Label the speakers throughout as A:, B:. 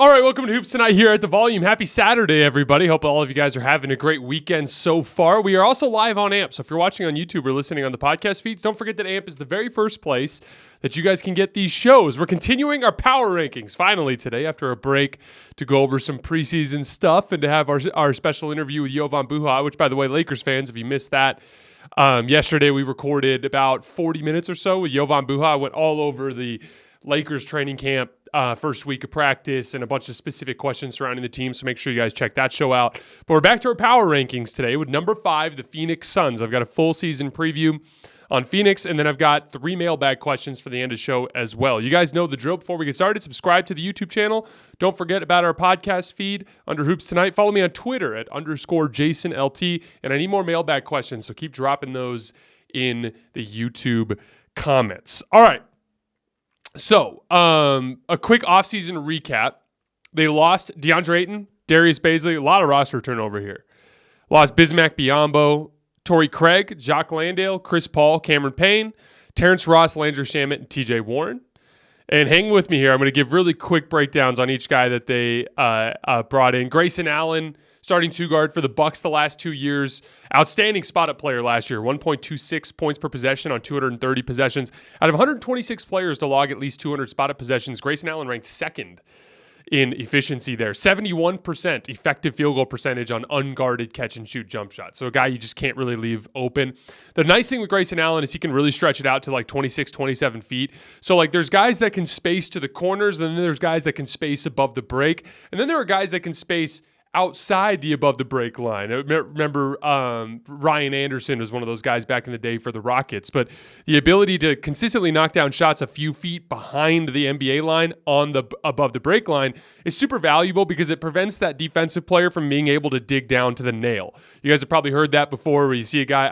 A: All right, welcome to Hoops Tonight here at The Volume. Happy Saturday, everybody. Hope all of you guys are having a great weekend so far. We are also live on AMP, so if you're watching on YouTube or listening on the podcast feeds, don't forget that AMP is the very first place that you guys can get these shows. We're continuing our power rankings finally today after a break to go over some preseason stuff and to have our special interview with Jovan Buha, which, by the way, Lakers fans, if you missed that, yesterday we recorded about 40 minutes or so with Jovan Buha. I went all over the Lakers training camp, first week of practice, and a bunch of specific questions surrounding the team, so make sure you guys check that show out. But we're back to our power rankings today with number 5, the Phoenix Suns. I've got a full season preview on Phoenix, and then I've got 3 mailbag questions for the end of the show as well. You guys know the drill. Before we get started, subscribe to the YouTube channel. Don't forget about our podcast feed under Hoops Tonight. Follow me on Twitter at _JasonLT, and I need more mailbag questions, so keep dropping those in the YouTube comments. All right. So, a quick offseason recap. They lost DeAndre Ayton, Darius Bazley, a lot of roster turnover here. Lost Bismack Biyombo, Torrey Craig, Jacques Landale, Chris Paul, Cameron Payne, Terrence Ross, Landry Shamet, and TJ Warren. And hang with me here. I'm going to give really quick breakdowns on each guy that they brought in. Grayson Allen, starting two guard for the Bucks the last 2 years. Outstanding spot-up player last year. 1.26 points per possession on 230 possessions. Out of 126 players to log at least 200 spot-up possessions, Grayson Allen ranked second in efficiency there. 71% effective field goal percentage on unguarded catch-and-shoot jump shots. So a guy you just can't really leave open. The nice thing with Grayson Allen is he can really stretch it out to like 26, 27 feet. So like there's guys that can space to the corners, and then there's guys that can space above the break. And then there are guys that can space outside the above the break line. I remember Ryan Anderson was one of those guys back in the day for the Rockets, but the ability to consistently knock down shots a few feet behind the NBA line on the above the break line is super valuable because it prevents that defensive player from being able to dig down to the nail. You guys have probably heard that before, where you see a guy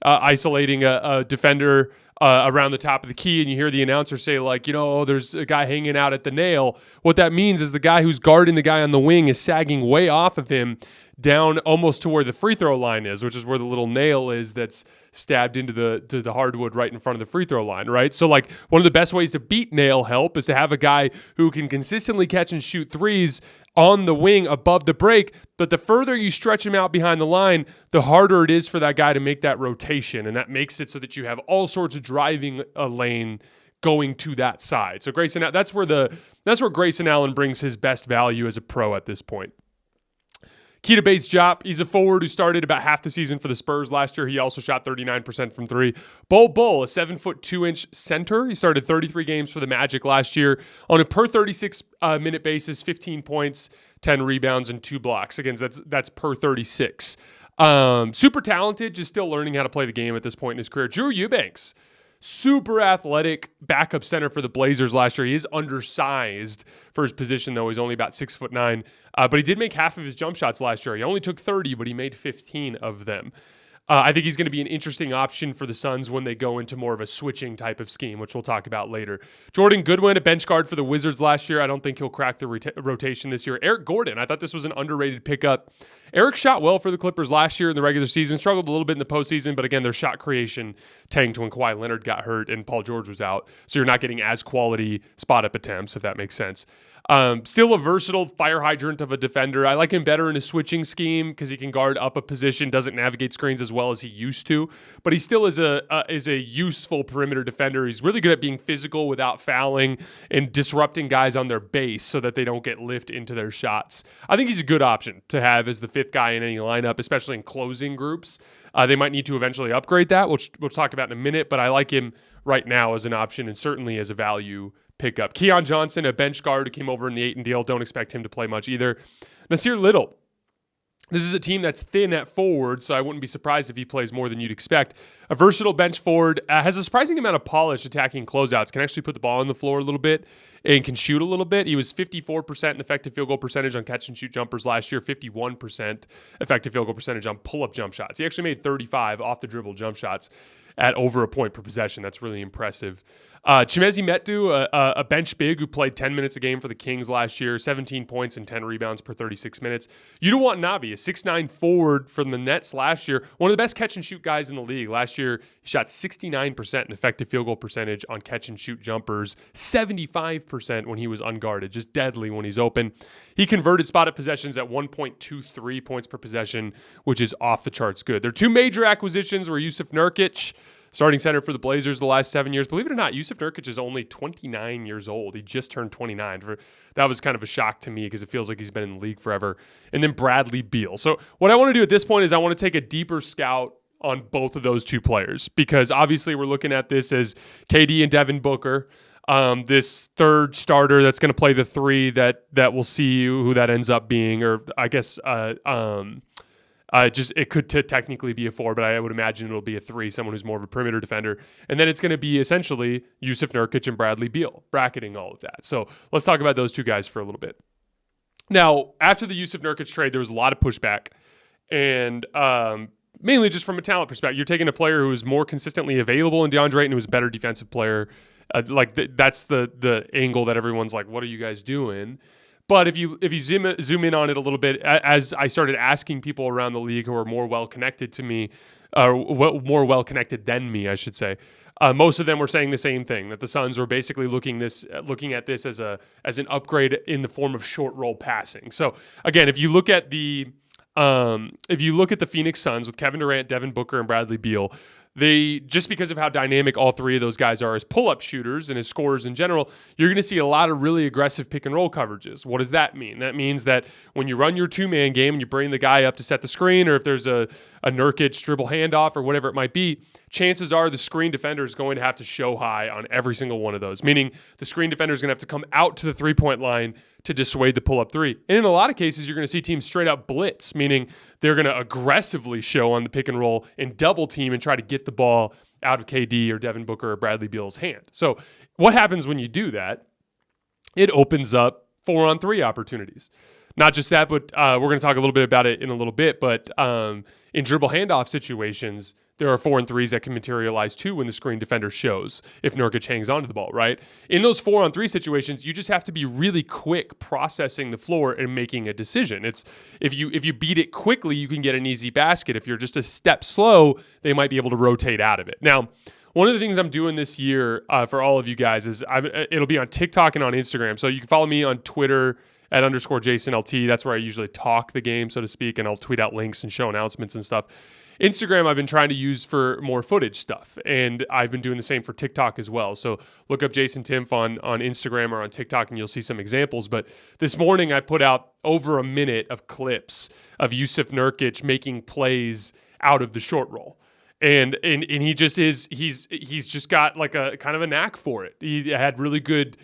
A: isolating a defender around the top of the key, and you hear the announcer say, like, there's a guy hanging out at the nail. What that means is the guy who's guarding the guy on the wing is sagging way off of him down almost to where the free throw line is, which is where the little nail is that's stabbed into the hardwood right in front of the free throw line, right? So, like, one of the best ways to beat nail help is to have a guy who can consistently catch and shoot threes on the wing above the break, but the further you stretch him out behind the line, the harder it is for that guy to make that rotation, and that makes it so that you have all sorts of driving a lane going to that side. So that's where Grayson Allen brings his best value as a pro at this point. Keita Bates-Diop, he's a forward who started about half the season for the Spurs last year. He also shot 39% from three. Bol Bol, a 7'2" center. He started 33 games for the Magic last year on a per 36-minute basis, 15 points, 10 rebounds, and 2 blocks. Again, that's per 36. Super talented, just still learning how to play the game at this point in his career. Drew Eubanks, super athletic backup center for the Blazers last year. He is undersized for his position, though. He's only about 6'9", but he did make half of his jump shots last year. He only took 30, but he made 15 of them. I think he's going to be an interesting option for the Suns when they go into more of a switching type of scheme, which we'll talk about later. Jordan Goodwin, a bench guard for the Wizards last year. I don't think he'll crack the rotation this year. Eric Gordon, I thought this was an underrated pickup. Eric shot well for the Clippers last year in the regular season, struggled a little bit in the postseason, but again, their shot creation tanked when Kawhi Leonard got hurt and Paul George was out, so you're not getting as quality spot-up attempts, if that makes sense. Still a versatile fire hydrant of a defender. I like him better in a switching scheme because he can guard up a position, doesn't navigate screens as well as he used to, but he still is a useful perimeter defender. He's really good at being physical without fouling and disrupting guys on their base so that they don't get lift into their shots. I think he's a good option to have as the 5th guy in any lineup, especially in closing groups. They might need to eventually upgrade that, which we'll talk about in a minute, but I like him right now as an option and certainly as a value pickup. Keon Johnson, a bench guard who came over in the Ayton deal. Don't expect him to play much either. Nasir Little. This is a team that's thin at forward, so I wouldn't be surprised if he plays more than you'd expect. A versatile bench forward, has a surprising amount of polish attacking closeouts, can actually put the ball on the floor a little bit and can shoot a little bit. He was 54% in effective field goal percentage on catch-and-shoot jumpers last year, 51% effective field goal percentage on pull-up jump shots. He actually made 35 off-the-dribble jump shots at over a point per possession. That's really impressive. Chimezie Metu, a bench big who played 10 minutes a game for the Kings last year, 17 points and 10 rebounds per 36 minutes. You don't want Nabi, a 6'9 forward from the Nets last year, one of the best catch-and-shoot guys in the league. Last year, he shot 69% in effective field goal percentage on catch-and-shoot jumpers, 75% when he was unguarded, just deadly when he's open. He converted spotted possessions at 1.23 points per possession, which is off the charts good. Their two major acquisitions were Jusuf Nurkic, starting center for the Blazers the last 7 years. Believe it or not, Jusuf Nurkic is only 29 years old. He just turned 29. That was kind of a shock to me because it feels like he's been in the league forever. And then Bradley Beal. So what I want to do at this point is I want to take a deeper scout on both of those two players, because obviously we're looking at this as KD and Devin Booker, this third starter that's going to play the three that we'll see who that ends up being, or I guess it could technically be a 4, but I would imagine it'll be a 3, someone who's more of a perimeter defender. And then it's going to be essentially Jusuf Nurkic and Bradley Beal, bracketing all of that. So let's talk about those two guys for a little bit. Now, after the Jusuf Nurkic trade, there was a lot of pushback, and mainly just from a talent perspective. You're taking a player who is more consistently available in DeAndre Ayton, who is a better defensive player. That's the angle that everyone's like, what are you guys doing? But if you zoom in on it a little bit, as I started asking people around the league who are more well connected to me, more well connected than me, I should say, most of them were saying the same thing, that the Suns were basically looking at this as an upgrade in the form of short roll passing. So again, if you look at the Phoenix Suns with Kevin Durant, Devin Booker, and Bradley Beal, they, just because of how dynamic all three of those guys are as pull-up shooters and as scorers in general, you're going to see a lot of really aggressive pick-and-roll coverages. What does that mean? That means that when you run your two-man game and you bring the guy up to set the screen, or if there's a Nurkic dribble handoff or whatever it might be, chances are the screen defender is going to have to show high on every single one of those, meaning the screen defender is going to have to come out to the three-point line to dissuade the pull-up three. And in a lot of cases, you're going to see teams straight up blitz, meaning they're going to aggressively show on the pick and roll and double team and try to get the ball out of KD or Devin Booker or Bradley Beal's hand. So what happens when you do that? It opens up 4-on-3 opportunities. Not just that, but we're going to talk a little bit about it in a little bit, but in dribble handoff situations, there are 4-on-3s that can materialize too when the screen defender shows if Nurkic hangs onto the ball, right? In those 4-on-3 situations, you just have to be really quick processing the floor and making a decision. It's if you beat it quickly, you can get an easy basket. If you're just a step slow, they might be able to rotate out of it. Now, one of the things I'm doing this year for all of you guys is it'll be on TikTok and on Instagram. So you can follow me on Twitter at @JasonLT. That's where I usually talk the game, so to speak, and I'll tweet out links and show announcements and stuff. Instagram I've been trying to use for more footage stuff, and I've been doing the same for TikTok as well. So look up Jason Timpf on Instagram or on TikTok and you'll see some examples. But this morning I put out over a minute of clips of Jusuf Nurkic making plays out of the short roll. And he just he's just got like a kind of a knack for it. He had really good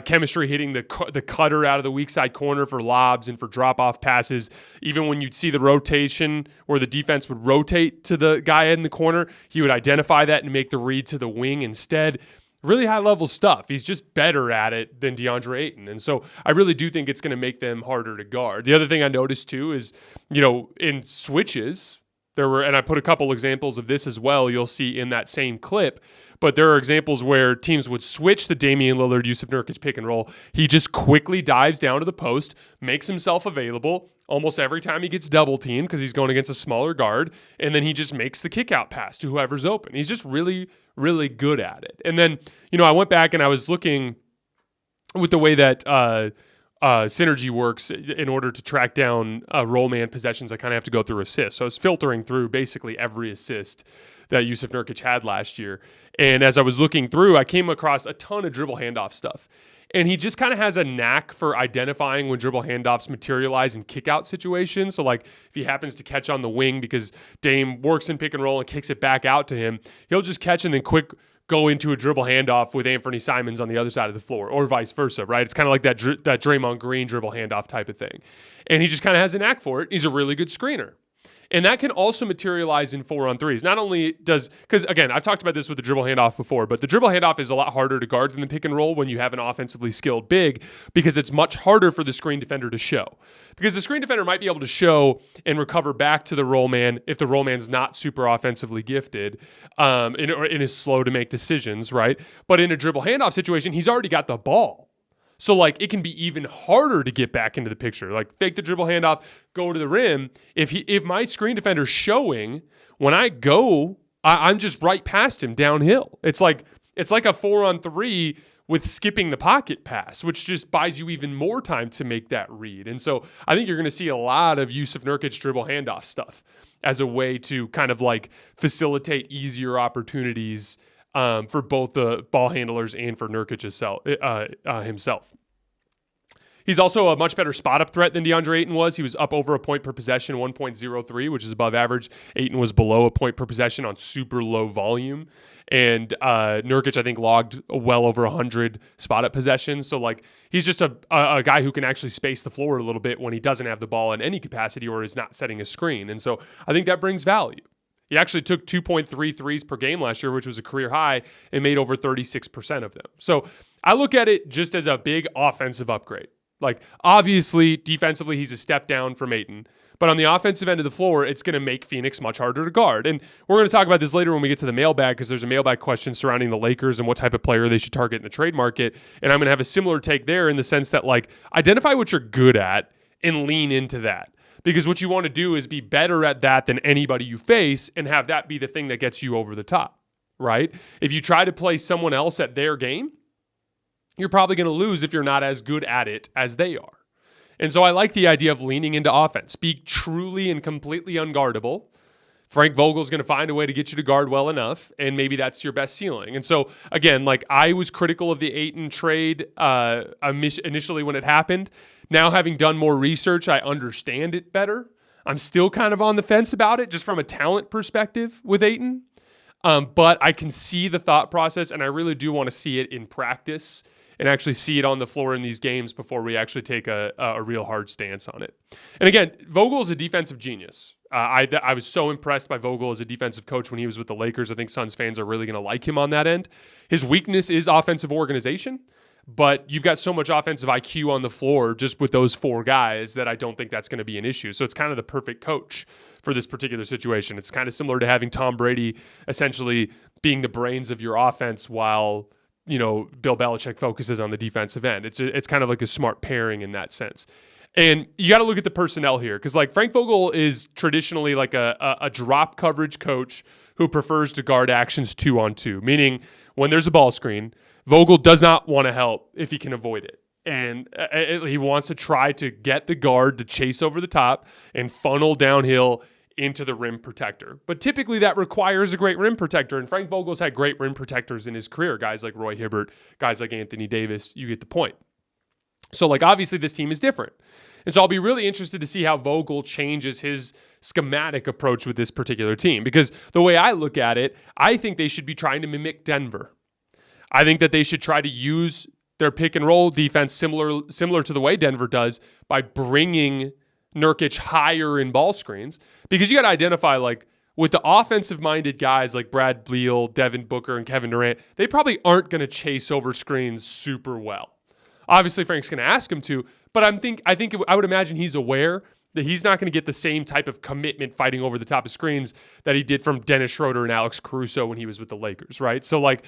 A: chemistry hitting the cutter out of the weak side corner for lobs and for drop-off passes. Even when you'd see the rotation where the defense would rotate to the guy in the corner, he would identify that and make the read to the wing instead. Really high-level stuff. He's just better at it than DeAndre Ayton. And so I really do think it's going to make them harder to guard. The other thing I noticed, too, is, in switches, and I put a couple examples of this as well, you'll see in that same clip, but there are examples where teams would switch the Damian Lillard, Jusuf Nurkic pick and roll. He just quickly dives down to the post, makes himself available almost every time he gets double teamed because he's going against a smaller guard, and then he just makes the kick out pass to whoever's open. He's just really, really good at it. And then, I went back and I was looking with the way that Synergy works in order to track down roll man possessions. I kind of have to go through assists. So I was filtering through basically every assist that Jusuf Nurkic had last year. And as I was looking through, I came across a ton of dribble handoff stuff. And he just kind of has a knack for identifying when dribble handoffs materialize in kick-out situations. So, like, if he happens to catch on the wing because Dame works in pick and roll and kicks it back out to him, he'll just catch and then quick go into a dribble handoff with Anthony Simons on the other side of the floor, or vice versa, right? It's kind of like that Draymond Green dribble handoff type of thing. And he just kind of has a knack for it. He's a really good screener. And that can also materialize in 4-on-3s. Not only does, because again, I've talked about this with the dribble handoff before, but the dribble handoff is a lot harder to guard than the pick and roll when you have an offensively skilled big, because it's much harder for the screen defender to show. Because the screen defender might be able to show and recover back to the roll man if the roll man's not super offensively gifted and is slow to make decisions, right? But in a dribble handoff situation, he's already got the ball. So, like, it can be even harder to get back into the picture. Like, fake the dribble handoff, go to the rim. If my screen defender's showing, when I go, I'm just right past him downhill. It's like a 4-on-3 with skipping the pocket pass, which just buys you even more time to make that read. And so I think you're going to see a lot of use of Nurkic dribble handoff stuff as a way to kind of like facilitate easier opportunities for both the ball handlers and for Nurkic himself. He's also a much better spot-up threat than DeAndre Ayton was. He was up over a point per possession, 1.03, which is above average. Ayton was below a point per possession on super low volume. And Nurkic, I think, logged well over 100 spot-up possessions. So, like, he's just a guy who can actually space the floor a little bit when he doesn't have the ball in any capacity or is not setting a screen. And so I think that brings value. He actually took 2.3 threes per game last year, which was a career high, and made over 36% of them. So I look at it just as a big offensive upgrade. Like, obviously, defensively, he's a step down from Ayton. But on the offensive end of the floor, it's going to make Phoenix much harder to guard. And we're going to talk about this later when we get to the mailbag, because there's a mailbag question surrounding the Lakers and what type of player they should target in the trade market. And I'm going to have a similar take there in the sense that, like, identify what you're good at and lean into that. Because what you want to do is be better at that than anybody you face and have that be the thing that gets you over the top, right? If you try to play someone else at their game, you're probably going to lose if you're not as good at it as they are. And so I like the idea of leaning into offense. Be truly and completely unguardable. Frank Vogel's going to find a way to get you to guard well enough, and maybe that's your best ceiling. And so, again, like, I was critical of the Ayton trade initially when it happened. Now, having done more research, I understand it better. I'm still kind of on the fence about it, just from a talent perspective with Ayton. But I can see the thought process, and I really do want to see it in practice and actually see it on the floor in these games before we actually take a real hard stance on it. And again, Vogel is a defensive genius. I was so impressed by Vogel as a defensive coach when he was with the Lakers. I think Suns fans are really going to like him on that end. His weakness is offensive organization, but you've got so much offensive IQ on the floor just with those four guys that I don't think that's going to be an issue. So it's kind of the perfect coach for this particular situation. It's kind of similar to having Tom Brady essentially being the brains of your offense while, you know, Bill Belichick focuses on the defensive end. It's kind of like a smart pairing in that sense. And you got to look at the personnel here, because like Frank Vogel is traditionally like a drop coverage coach who prefers to guard actions 2-on-2, meaning when there's a ball screen, Vogel does not want to help if he can avoid it. And he wants to try to get the guard to chase over the top and funnel downhill into the rim protector. But typically that requires a great rim protector, and Frank Vogel's had great rim protectors in his career, guys like Roy Hibbert, guys like Anthony Davis. You get the point. So, like, obviously this team is different. And so I'll be really interested to see how Vogel changes his schematic approach with this particular team, because the way I look at it, I think they should be trying to mimic Denver. I think that they should try to use their pick and roll defense similar to the way Denver does by bringing Nurkic higher in ball screens, because you got to identify, like, with the offensive-minded guys like Brad Beal, Devin Booker, and Kevin Durant, they probably aren't going to chase over screens super well. Obviously, Frank's going to ask him to, but I would imagine he's aware that he's not going to get the same type of commitment fighting over the top of screens that he did from Dennis Schroeder and Alex Caruso when he was with the Lakers, right? So, like,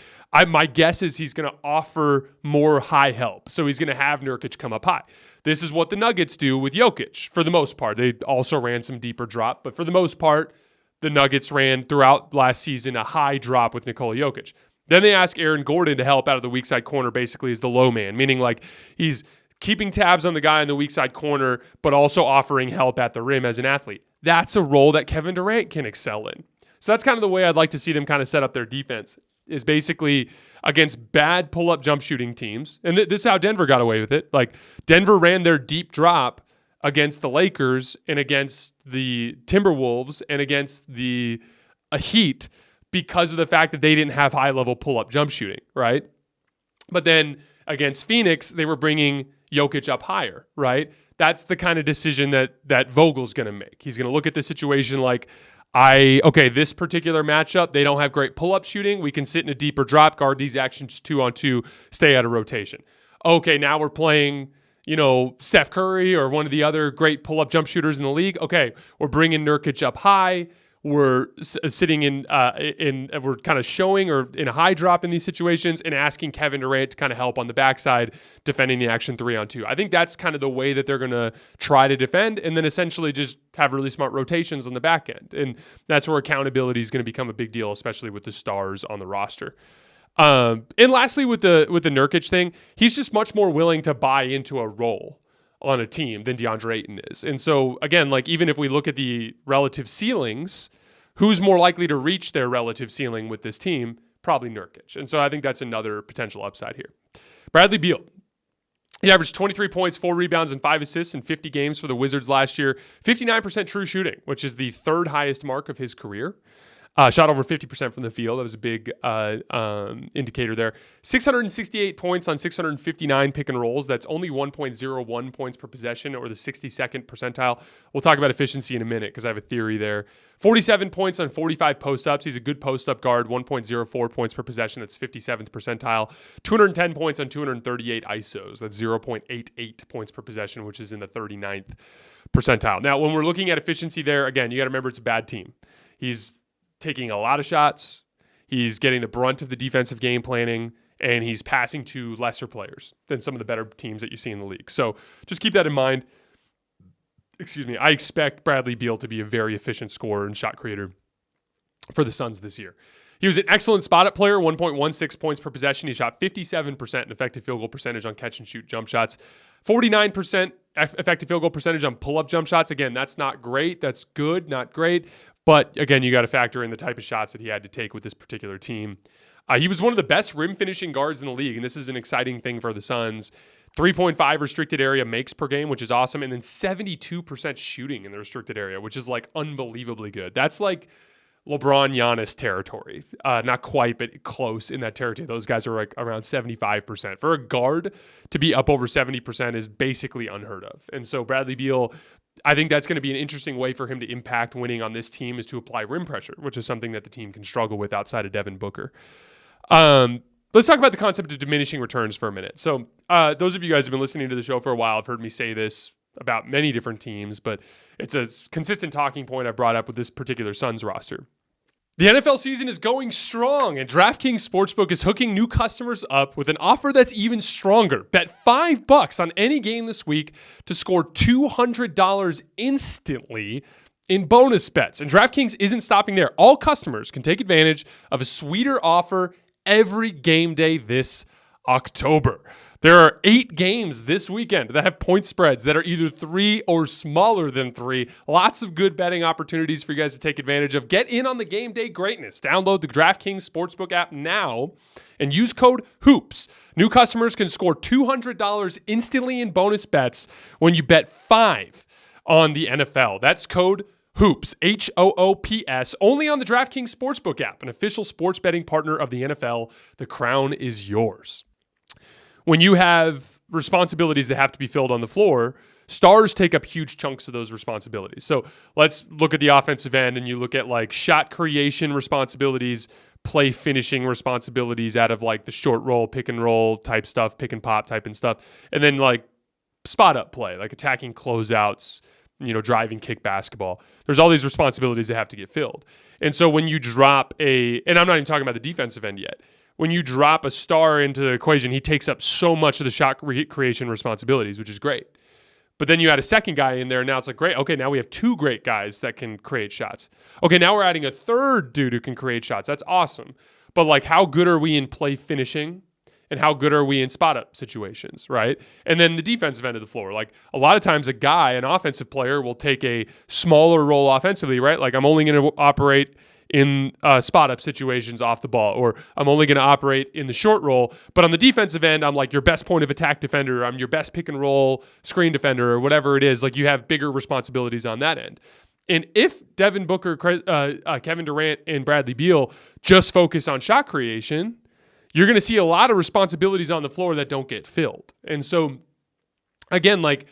A: my guess is he's going to offer more high help. So he's going to have Nurkic come up high. This is what the Nuggets do with Jokic for the most part. They also ran some deeper drop, but for the most part, the Nuggets ran throughout last season a high drop with Nikola Jokic. Then they ask Aaron Gordon to help out of the weak side corner, basically as the low man, meaning like he's keeping tabs on the guy in the weak side corner, but also offering help at the rim as an athlete. That's a role that Kevin Durant can excel in. So that's kind of the way I'd like to see them kind of set up their defense, is basically against bad pull-up jump shooting teams. And this is how Denver got away with it. Like, Denver ran their deep drop against the Lakers and against the Timberwolves and against the Heat because of the fact that they didn't have high-level pull-up jump shooting, right? But then against Phoenix, they were bringing Jokic up higher, right? That's the kind of decision that Vogel's going to make. He's going to look at the situation like, this particular matchup, they don't have great pull-up shooting. We can sit in a deeper drop, guard these actions 2-on-2, stay out of rotation. Okay, now we're playing, Steph Curry or one of the other great pull-up jump shooters in the league. Okay, we're bringing Nurkic up high. We're sitting we're kind of showing or in a high drop in these situations and asking Kevin Durant to kind of help on the backside defending the action 3-on-2. I think that's kind of the way that they're going to try to defend, and then essentially just have really smart rotations on the back end. And that's where accountability is going to become a big deal, especially with the stars on the roster. And lastly, with the Nurkic thing, he's just much more willing to buy into a role on a team than DeAndre Ayton is. And so, again, even if we look at the relative ceilings, who's more likely to reach their relative ceiling with this team? Probably Nurkic. And so I think that's another potential upside here. Bradley Beal. He averaged 23 points, 4 rebounds, and 5 assists in 50 games for the Wizards last year. 59% true shooting, which is the third highest mark of his career. Shot over 50% from the field. That was a big indicator there. 668 points on 659 pick and rolls. That's only 1.01 points per possession, or the 62nd percentile. We'll talk about efficiency in a minute because I have a theory there. 47 points on 45 post-ups. He's a good post-up guard. 1.04 points per possession. That's 57th percentile. 210 points on 238 ISOs. That's 0.88 points per possession, which is in the 39th percentile. Now, when we're looking at efficiency there, again, you got to remember it's a bad team. He's taking a lot of shots, he's getting the brunt of the defensive game planning, and he's passing to lesser players than some of the better teams that you see in the league. So just keep that in mind. I expect Bradley Beal to be a very efficient scorer and shot creator for the Suns this year. He was an excellent spot-up player, 1.16 points per possession. He shot 57% in effective field goal percentage on catch-and-shoot jump shots, 49% effective field goal percentage on pull-up jump shots. Again, that's not great. That's good, not great. But again, you got to factor in the type of shots that he had to take with this particular team. He was one of the best rim finishing guards in the league, and this is an exciting thing for the Suns. 3.5 restricted area makes per game, which is awesome, and then 72% shooting in the restricted area, which is unbelievably good. That's LeBron Giannis territory. Not quite, but close in that territory. Those guys are around 75%. For a guard to be up over 70% is basically unheard of. And so Bradley Beal, I think that's going to be an interesting way for him to impact winning on this team, is to apply rim pressure, which is something that the team can struggle with outside of Devin Booker. Let's talk about the concept of diminishing returns for a minute. So those of you guys who have been listening to the show for a while have heard me say this about many different teams, but it's a consistent talking point I've brought up with this particular Suns roster. The NFL season is going strong, and DraftKings Sportsbook is hooking new customers up with an offer that's even stronger. Bet $5 on any game this week to score $200 instantly in bonus bets. And DraftKings isn't stopping there. All customers can take advantage of a sweeter offer every game day this October. There are 8 games this weekend that have point spreads that are either 3 or smaller than 3. Lots of good betting opportunities for you guys to take advantage of. Get in on the game day greatness. Download the DraftKings Sportsbook app now and use code HOOPS. New customers can score $200 instantly in bonus bets when you bet 5 on the NFL. That's code HOOPS, HOOPS, only on the DraftKings Sportsbook app, an official sports betting partner of the NFL. The crown is yours. When you have responsibilities that have to be filled on the floor, stars take up huge chunks of those responsibilities. So let's look at the offensive end, and you look at shot creation responsibilities, play finishing responsibilities out of the short roll, pick and roll type stuff, pick and pop type and stuff. And then spot up play, attacking closeouts, driving kick basketball. There's all these responsibilities that have to get filled. And so when you drop and I'm not even talking about the defensive end yet. When you drop a star into the equation, he takes up so much of the shot creation responsibilities, which is great. But then you add a second guy in there, and now it's great. Okay, now we have 2 great guys that can create shots. Okay, now we're adding a third dude who can create shots. That's awesome. But how good are we in play finishing? And how good are we in spot-up situations, right? And then the defensive end of the floor. A lot of times an offensive player, will take a smaller role offensively, right? I'm only going to operate in spot-up situations off the ball, or I'm only going to operate in the short roll. But on the defensive end, I'm your best point of attack defender. I'm your best pick and roll screen defender, or whatever it is. You have bigger responsibilities on that end. And if Devin Booker, Kevin Durant, and Bradley Beal just focus on shot creation, you're going to see a lot of responsibilities on the floor that don't get filled. And so again, like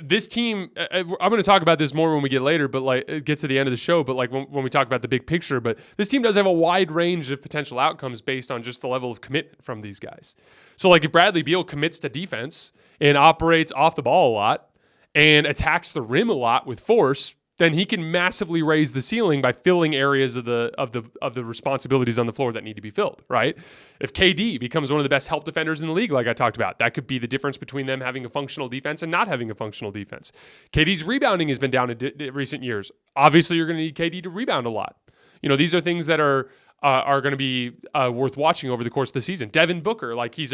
A: this team, I'm going to talk about this more when we get later, but like it gets to the end of the show. But like when we talk about the big picture, but this team does have a wide range of potential outcomes based on just the level of commitment from these guys. So like if Bradley Beal commits to defense and operates off the ball a lot and attacks the rim a lot with force, then he can massively raise the ceiling by filling areas of the responsibilities on the floor that need to be filled, right? If KD becomes one of the best help defenders in the league, like I talked about, that could be the difference between them having a functional defense and not having a functional defense. KD's rebounding has been down in recent years. Obviously, you're going to need KD to rebound a lot. You know, these are things that are going to be worth watching over the course of the season. Devin Booker, like he's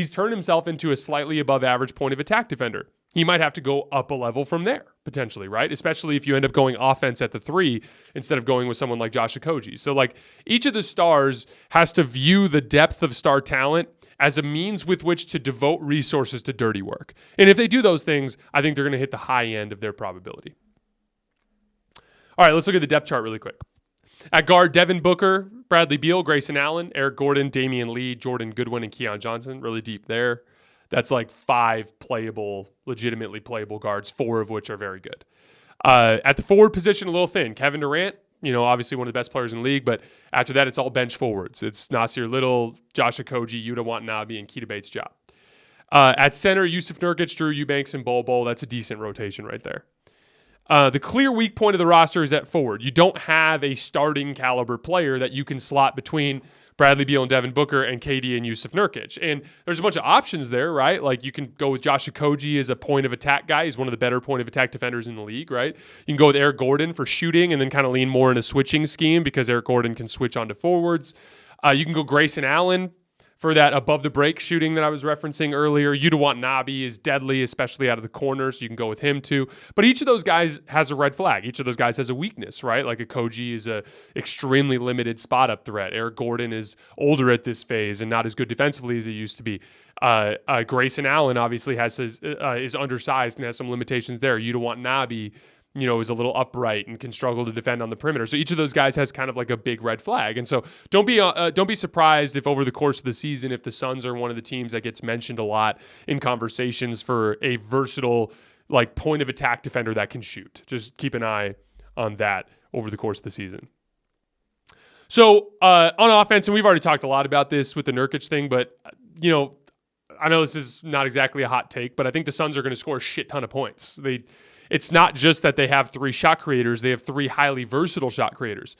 A: turned himself into a slightly above average point of attack defender. He might have to go up a level from there, potentially, right? Especially if you end up going offense at the 3 instead of going with someone like Josh Okogie. So, like, each of the stars has to view the depth of star talent as a means with which to devote resources to dirty work. And if they do those things, I think they're going to hit the high end of their probability. All right, let's look at the depth chart really quick. At guard, Devin Booker, Bradley Beal, Grayson Allen, Eric Gordon, Damian Lee, Jordan Goodwin, and Keon Johnson. Really deep there. That's like 5 legitimately playable guards, 4 of which are very good. At the forward position, a little thin. Kevin Durant, you know, obviously one of the best players in the league, but after that, it's all bench forwards. It's Nasir Little, Josh Okogie, Yuta Watanabe, and Keita Bates-Diop. At center, Yusuf Nurkic, Drew Eubanks, and Bol Bol. That's a decent rotation right there. The clear weak point of the roster is at forward. You don't have a starting caliber player that you can slot between Bradley Beal and Devin Booker and KD and Yusuf Nurkic. And there's a bunch of options there, right? Like you can go with Josh Okogie as a point of attack guy. He's one of the better point of attack defenders in the league, right? You can go with Eric Gordon for shooting and then kind of lean more in a switching scheme because Eric Gordon can switch onto forwards. You can go Grayson Allen for that above the break shooting that I was referencing earlier. Yuta Watanabe is deadly, especially out of the corner, so you can go with him too. But each of those guys has a red flag. Each of those guys has a weakness, right? Like Okogie is a extremely limited spot up threat. Eric Gordon is older at this phase and not as good defensively as he used to be. Grayson Allen obviously is undersized and has some limitations there. Yuta Watanabe, you know, is a little upright and can struggle to defend on the perimeter. So each of those guys has kind of like a big red flag. And so don't be surprised if over the course of the season, if the Suns are one of the teams that gets mentioned a lot in conversations for a versatile, like point of attack defender that can shoot. Just keep an eye on that over the course of the season. So on offense, and we've already talked a lot about this with the Nurkic thing, but you know, I know this is not exactly a hot take, but I think the Suns are going to score a shit ton of points. It's not just that they have 3 shot creators. They have 3 highly versatile shot creators.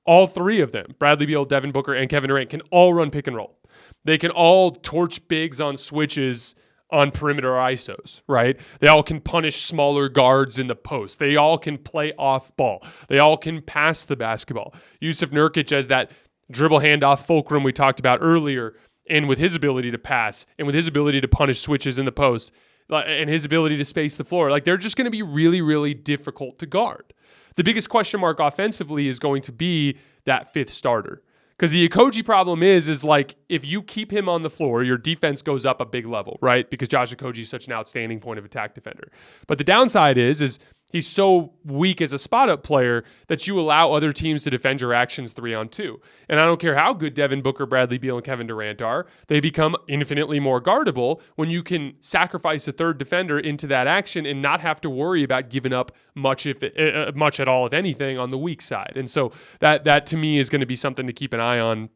A: All 3 of them, Bradley Beal, Devin Booker, and Kevin Durant, can all run pick and roll. They can all torch bigs on switches on perimeter ISOs, right? They all can punish smaller guards in the post. They all can play off ball. They all can pass the basketball. Yusuf Nurkic as that dribble handoff fulcrum we talked about earlier, and with his ability to pass and with his ability to punish switches in the post, and his ability to space the floor, like they're just going to be really, really difficult to guard. The biggest question mark offensively is going to be that 5th starter. Because the Okogie problem is like if you keep him on the floor, your defense goes up a big level, right? Because Josh Okogie is such an outstanding point of attack defender. But the downside is he's so weak as a spot-up player that you allow other teams to defend your actions 3-on-2. And I don't care how good Devin Booker, Bradley Beal, and Kevin Durant are, they become infinitely more guardable when you can sacrifice a 3rd defender into that action and not have to worry about giving up much at all, if anything, on the weak side. And so that to me is going to be something to keep an eye on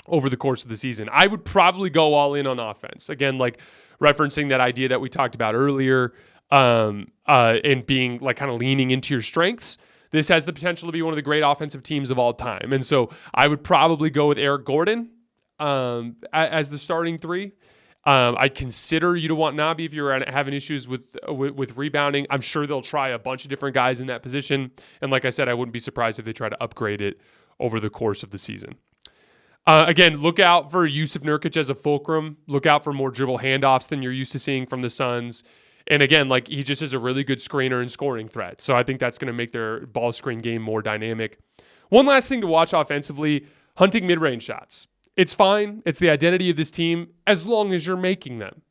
A: over the course of the season. I would probably go all in on offense. Again, like referencing that idea that we talked about earlier, and being like kind of leaning into your strengths. This has the potential to be one of the great offensive teams of all time. And so I would probably go with Eric Gordon as the starting 3. I'd consider Yuta Watanabe if you're having issues with rebounding. I'm sure they'll try a bunch of different guys in that position. And like I said, I wouldn't be surprised if they try to upgrade it over the course of the season. Again, look out for Yusuf Nurkic as a fulcrum. Look out for more dribble handoffs than you're used to seeing from the Suns. And again, like he just is a really good screener and scoring threat. So I think that's going to make their ball screen game more dynamic. One last thing to watch offensively, hunting mid-range shots. It's fine. It's the identity of this team as long as you're making them.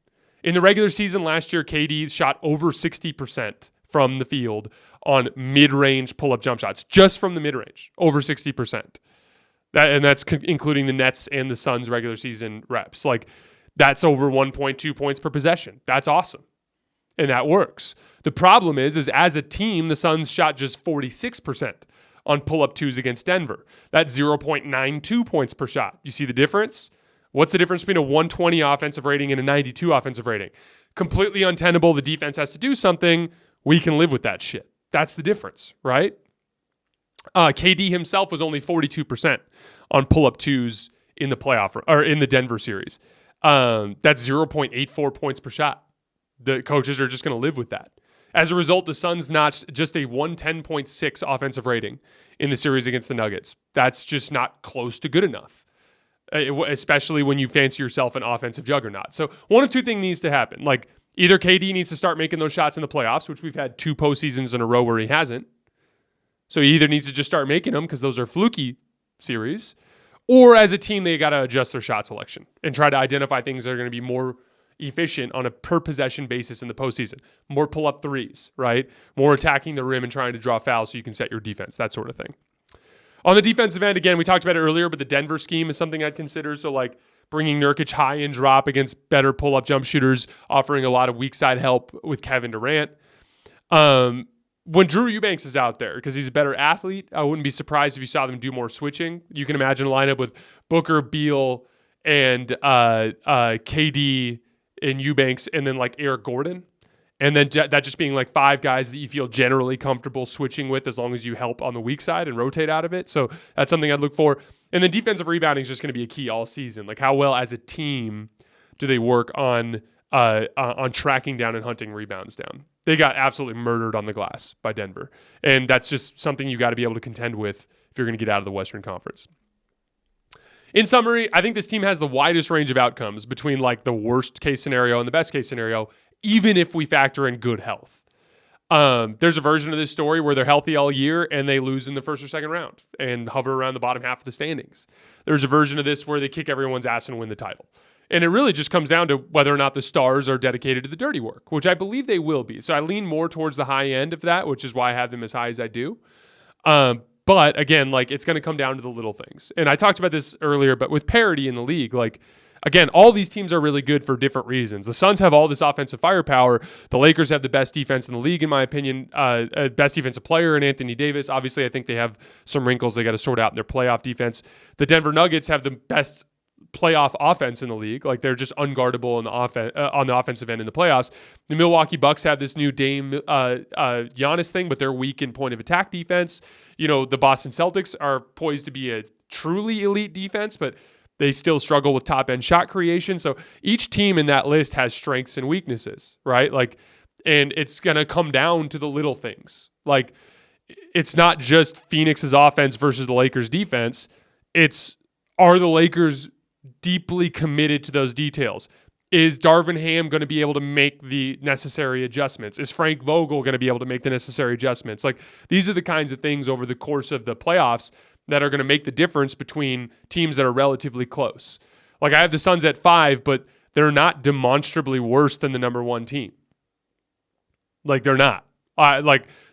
A: In the regular season last year, KD shot over 60% from the field on mid-range pull-up jump shots, just from the mid-range, over 60%. That's including the Nets and the Suns regular season reps. Like that's over 1.2 points per possession. That's awesome. and that works. The problem is as a team, the Suns shot just 46% on pull-up twos against Denver. That's 0.92 points per shot. You see the difference? What's the difference between a 120 offensive rating and a 92 offensive rating? Completely untenable. The defense has to do something. We can live with that shit. That's the difference, right? KD himself was only 42% on pull-up twos in the playoff or in the Denver series. That's 0.84 points per shot. The coaches are just going to live with that. As a result, the Suns notched just a 110.6 offensive rating in the series against the Nuggets. That's just not close to good enough, especially when you fancy yourself an offensive juggernaut. So one of two things needs to happen. Like either KD needs to start making those shots in the playoffs, which we've had 2 postseasons in a row where he hasn't. So he either needs to just start making them because those are fluky series, or as a team, they got to adjust their shot selection and try to identify things that are going to be more efficient on a per possession basis in the postseason. More pull-up threes, right? More attacking the rim and trying to draw fouls so you can set your defense, that sort of thing. On the defensive end, again, we talked about it earlier, but the Denver scheme is something I'd consider. So like bringing Nurkic high and drop against better pull-up jump shooters, offering a lot of weak side help with Kevin Durant. When Drew Eubanks is out there, because he's a better athlete, I wouldn't be surprised if you saw them do more switching. You can imagine a lineup with Booker, Beal, and KD and Eubanks, and then like Eric Gordon. And then that just being like 5 guys that you feel generally comfortable switching with as long as you help on the weak side and rotate out of it. So that's something I'd look for. And then defensive rebounding is just going to be a key all season. Like how well as a team do they work on tracking down and hunting rebounds down? They got absolutely murdered on the glass by Denver. And that's just something you got to be able to contend with if you're going to get out of the Western Conference. In summary, I think this team has the widest range of outcomes between like the worst case scenario and the best case scenario, even if we factor in good health. There's a version of this story where they're healthy all year and they lose in the first or second round and hover around the bottom half of the standings. There's a version of this where they kick everyone's ass and win the title. And it really just comes down to whether or not the stars are dedicated to the dirty work, which I believe they will be. So I lean more towards the high end of that, which is why I have them as high as I do. But again, like it's going to come down to the little things. And I talked about this earlier, but with parity in the league, like again, all these teams are really good for different reasons. The Suns have all this offensive firepower. The Lakers have the best defense in the league, in my opinion, best defensive player in Anthony Davis. Obviously, I think they have some wrinkles they got to sort out in their playoff defense. The Denver Nuggets have the best playoff offense in the league. Like they're just unguardable on the offensive end in the playoffs. The Milwaukee Bucks have this new Dame Giannis thing, but they're weak in point of attack defense. You know, the Boston Celtics are poised to be a truly elite defense, but they still struggle with top end shot creation. So each team in that list has strengths and weaknesses, right? Like, and it's going to come down to the little things. Like it's not just Phoenix's offense versus the Lakers defense. Are the Lakers deeply committed to those details? Is Darvin Ham going to be able to make the necessary adjustments? Is Frank Vogel going to be able to make the necessary adjustments? Like these are the kinds of things over the course of the playoffs that are going to make the difference between teams that are relatively close. Like I have the Suns at 5, but they're not demonstrably worse than the number 1 team. Like they're not.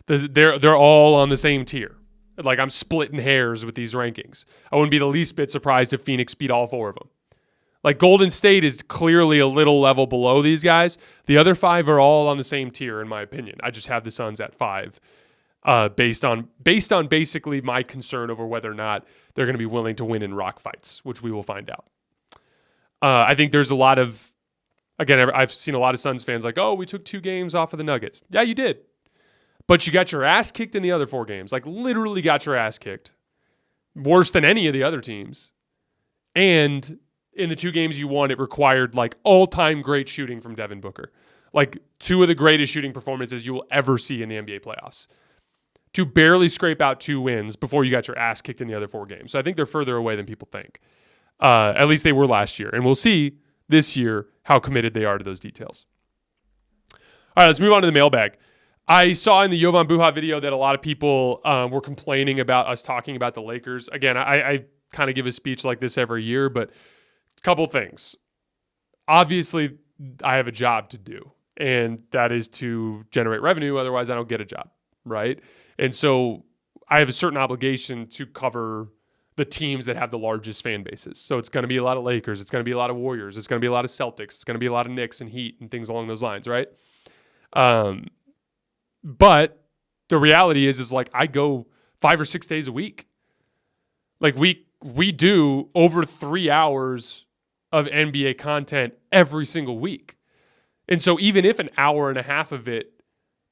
A: They're all on the same tier. Like I'm splitting hairs with these rankings. I wouldn't be the least bit surprised if Phoenix beat all 4 of them. Like Golden State is clearly a little level below these guys. The other 5 are all on the same tier in my opinion. I just have the Suns at 5 based on basically my concern over whether or not they're going to be willing to win in rock fights, which we will find out. I think there's a lot of, again, I've seen a lot of Suns fans like, oh, we took 2 games off of the Nuggets. Yeah, you did. But you got your ass kicked in the other 4 games. Like literally got your ass kicked. Worse than any of the other teams. And in the 2 games you won, it required like all-time great shooting from Devin Booker. Like 2 of the greatest shooting performances you will ever see in the NBA playoffs. To barely scrape out 2 wins before you got your ass kicked in the other 4 games. So I think they're further away than people think. At least they were last year. And we'll see this year how committed they are to those details. All right, let's move on to the mailbag. I saw in the Jovan Buha video that a lot of people were complaining about us talking about the Lakers. Again, I kind of give a speech like this every year, but a couple things. Obviously, I have a job to do, and that is to generate revenue. Otherwise, I don't get a job, right? And so I have a certain obligation to cover the teams that have the largest fan bases. So it's going to be a lot of Lakers. It's going to be a lot of Warriors. It's going to be a lot of Celtics. It's going to be a lot of Knicks and Heat and things along those lines, right? But the reality is like I go 5 or 6 days a week. Like we do over 3 hours of NBA content every single week. And so even if an hour and a half of it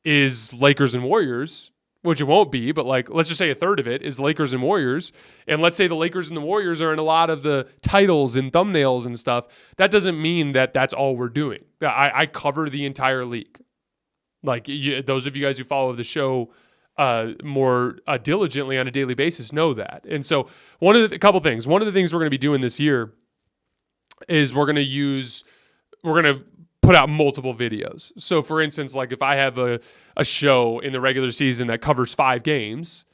A: is Lakers and Warriors, which it won't be, but like let's just say a third of it is Lakers and Warriors, and let's say the Lakers and the Warriors are in a lot of the titles and thumbnails and stuff, that doesn't mean that that's all we're doing. I cover the entire league. Like those of you guys who follow the show more diligently on a daily basis know that. And so a couple things. One of the things we're going to be doing this year is we're going to put out multiple videos. So for instance, like if I have a show in the regular season that covers 5 games,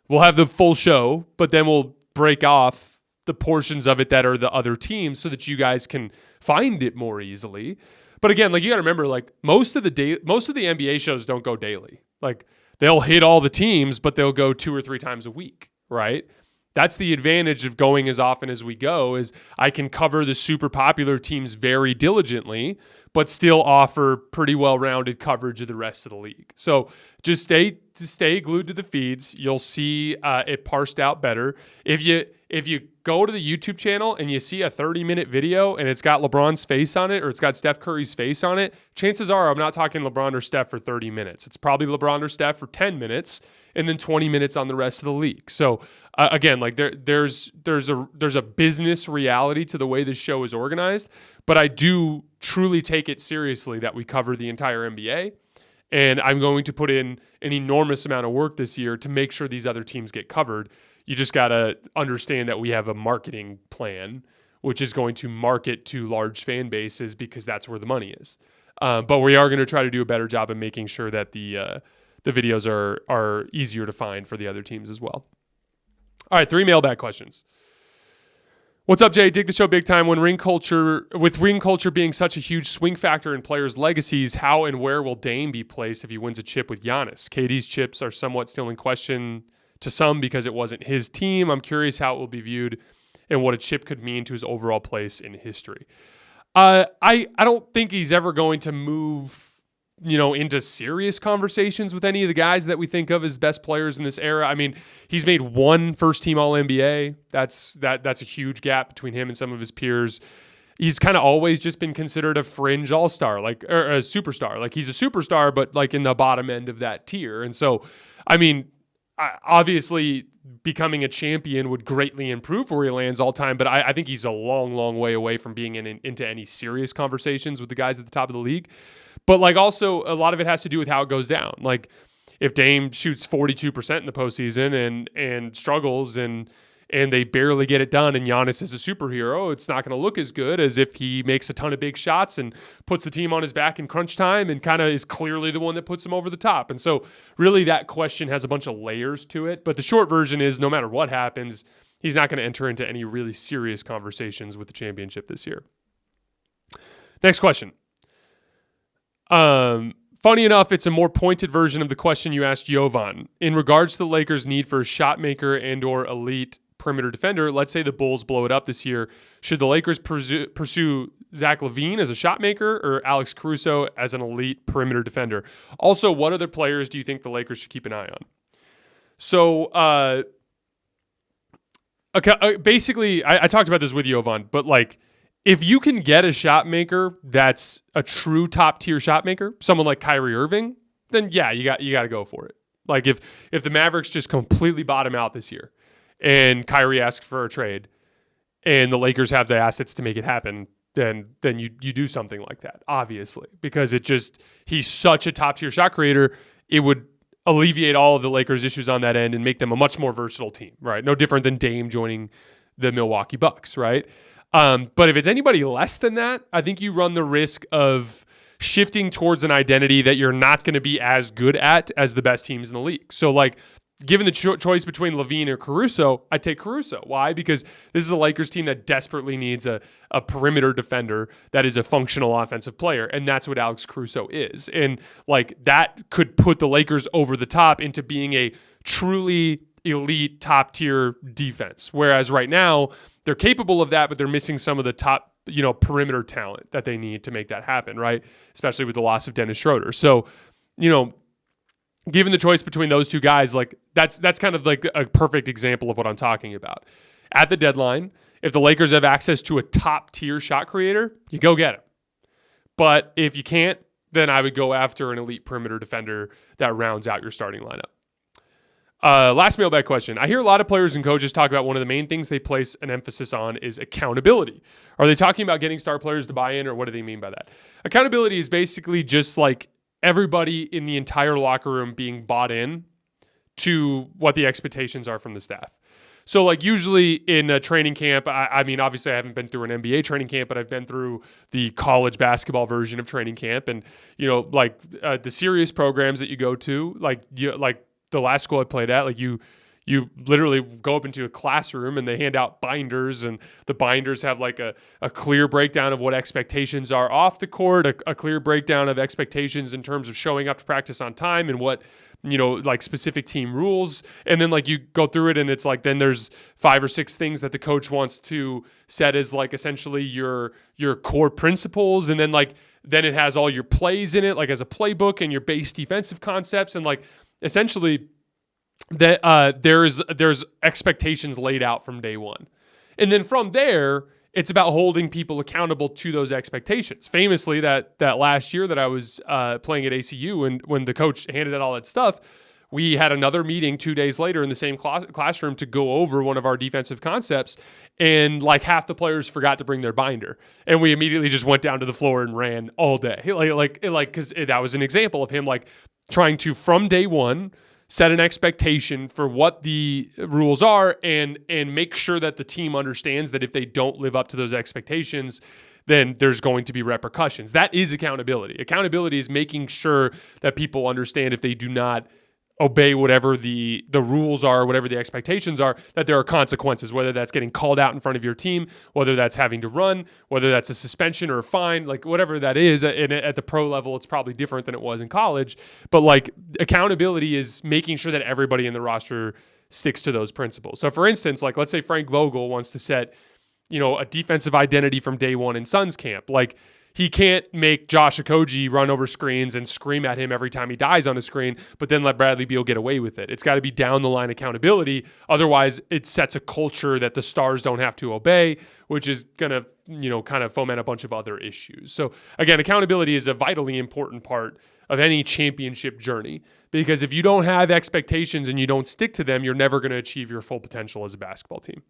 A: we'll have the full show, but then we'll break off the portions of it that are the other teams so that you guys can find it more easily. But again, like you got to remember, like most of the NBA shows don't go daily. Like they'll hit all the teams, but they'll go 2 or 3 times a week, right? That's the advantage of going as often as we go, is I can cover the super popular teams very diligently, but still offer pretty well-rounded coverage of the rest of the league. So just stay glued to the feeds. You'll see it parsed out better. If you go to the YouTube channel and you see a 30-minute video and it's got LeBron's face on it or it's got Steph Curry's face on it, chances are I'm not talking LeBron or Steph for 30 minutes. It's probably LeBron or Steph for 10 minutes and then 20 minutes on the rest of the league. So again, like there's a business reality to the way this show is organized, but I do truly take it seriously that we cover the entire NBA. And I'm going to put in an enormous amount of work this year to make sure these other teams get covered. You just got to understand that we have a marketing plan, which is going to market to large fan bases because that's where the money is. But we are going to try to do a better job of making sure that the videos are easier to find for the other teams as well. All right, 3 mailbag questions. What's up, Jay? Dig the show big time. With ring culture being such a huge swing factor in players' legacies, how and where will Dame be placed if he wins a chip with Giannis? KD's chips are somewhat still in question to some because it wasn't his team. I'm curious how it will be viewed and what a chip could mean to his overall place in history. I don't think he's ever going to move, into serious conversations with any of the guys that we think of as best players in this era. I mean, he's made 1 first-team All-NBA. That's a huge gap between him and some of his peers. He's kind of always just been considered a fringe all-star, or a superstar. Like he's a superstar, but like in the bottom end of that tier. And so, I mean, obviously becoming a champion would greatly improve where he lands all time, but I think he's a long, long way away from being into any serious conversations with the guys at the top of the league. But like also a lot of it has to do with how it goes down. Like if Dame shoots 42% in the postseason and struggles and they barely get it done and Giannis is a superhero, it's not going to look as good as if he makes a ton of big shots and puts the team on his back in crunch time and kind of is clearly the one that puts him over the top. And so really that question has a bunch of layers to it. But the short version is no matter what happens, he's not going to enter into any really serious conversations with the championship this year. Next question. Funny enough, it's a more pointed version of the question you asked Jovan. In regards to the Lakers' need for a shot maker and or elite perimeter defender, let's say the Bulls blow it up this year, should the Lakers pursue Zach LaVine as a shot maker or Alex Caruso as an elite perimeter defender? Also, what other players do you think the Lakers should keep an eye on? So, basically, I talked about this with Jovan, but like, if you can get a shot maker that's a true top tier shot maker, someone like Kyrie Irving, then yeah, you got to go for it. Like if the Mavericks just completely bottom out this year and Kyrie asks for a trade and the Lakers have the assets to make it happen, then you do something like that, obviously, because he's such a top tier shot creator. It would alleviate all of the Lakers' issues on that end and make them a much more versatile team, right? No different than Dame joining the Milwaukee Bucks, right? But if it's anybody less than that, I think you run the risk of shifting towards an identity that you're not going to be as good at as the best teams in the league. So like given the choice between LaVine or Caruso, I take Caruso. Why? Because this is a Lakers team that desperately needs a perimeter defender that is a functional offensive player. And that's what Alex Caruso is. And like that could put the Lakers over the top into being a truly elite top tier defense. Whereas right now, they're capable of that, but they're missing some of the top perimeter talent that they need to make that happen, right? Especially with the loss of Dennis Schroeder. So, given the choice between those two guys, like that's kind of like a perfect example of what I'm talking about. At the deadline, if the Lakers have access to a top tier shot creator, you go get him. But if you can't, then I would go after an elite perimeter defender that rounds out your starting lineup. Last mailbag question. I hear a lot of players and coaches talk about one of the main things they place an emphasis on is accountability. Are they talking about getting star players to buy in, or what do they mean by that? Accountability is basically just like everybody in the entire locker room being bought in to what the expectations are from the staff. So like usually in a training camp, I mean, obviously I haven't been through an NBA training camp, but I've been through the college basketball version of training camp. And, the serious programs that you go to, like the last school I played at, like you literally go up into a classroom and they hand out binders, and the binders have like a clear breakdown of what expectations are off the court, a clear breakdown of expectations in terms of showing up to practice on time and what, like specific team rules. And then like you go through it and it's like, then there's 5 or 6 things that the coach wants to set as like essentially your core principles. And then then it has all your plays in it, like as a playbook, and your base defensive concepts. And like essentially that there's expectations laid out from day one. And then from there, it's about holding people accountable to those expectations. Famously, that last year that I was playing at ACU, and when the coach handed out all that stuff, we had another meeting 2 days later in the same classroom to go over one of our defensive concepts, and like half the players forgot to bring their binder, and we immediately just went down to the floor and ran all day. Because that was an example of him like trying to, from day one, set an expectation for what the rules are and make sure that the team understands that if they don't live up to those expectations, then there's going to be repercussions. That is accountability. Accountability is making sure that people understand if they do not obey whatever the rules are, whatever the expectations are, that there are consequences, whether that's getting called out in front of your team, whether that's having to run, whether that's a suspension or a fine, like whatever that is. And at the pro level, it's probably different than it was in college. But like accountability is making sure that everybody in the roster sticks to those principles. So for instance, like let's say Frank Vogel wants to set, a defensive identity from day one in Suns camp. Like he can't make Josh Okogie run over screens and scream at him every time he dies on a screen, but then let Bradley Beal get away with it. It's got to be down the line accountability. Otherwise, it sets a culture that the stars don't have to obey, which is going to, kind of foment a bunch of other issues. So again, accountability is a vitally important part of any championship journey, because if you don't have expectations and you don't stick to them, you're never going to achieve your full potential as a basketball team.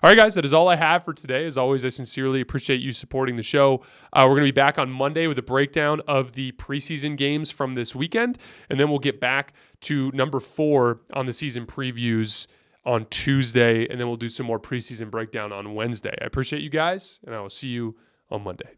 A: All right, guys, that is all I have for today. As always, I sincerely appreciate you supporting the show. We're going to be back on Monday with a breakdown of the preseason games from this weekend, and then we'll get back to number 4 on the season previews on Tuesday, and then we'll do some more preseason breakdown on Wednesday. I appreciate you guys, and I will see you on Monday.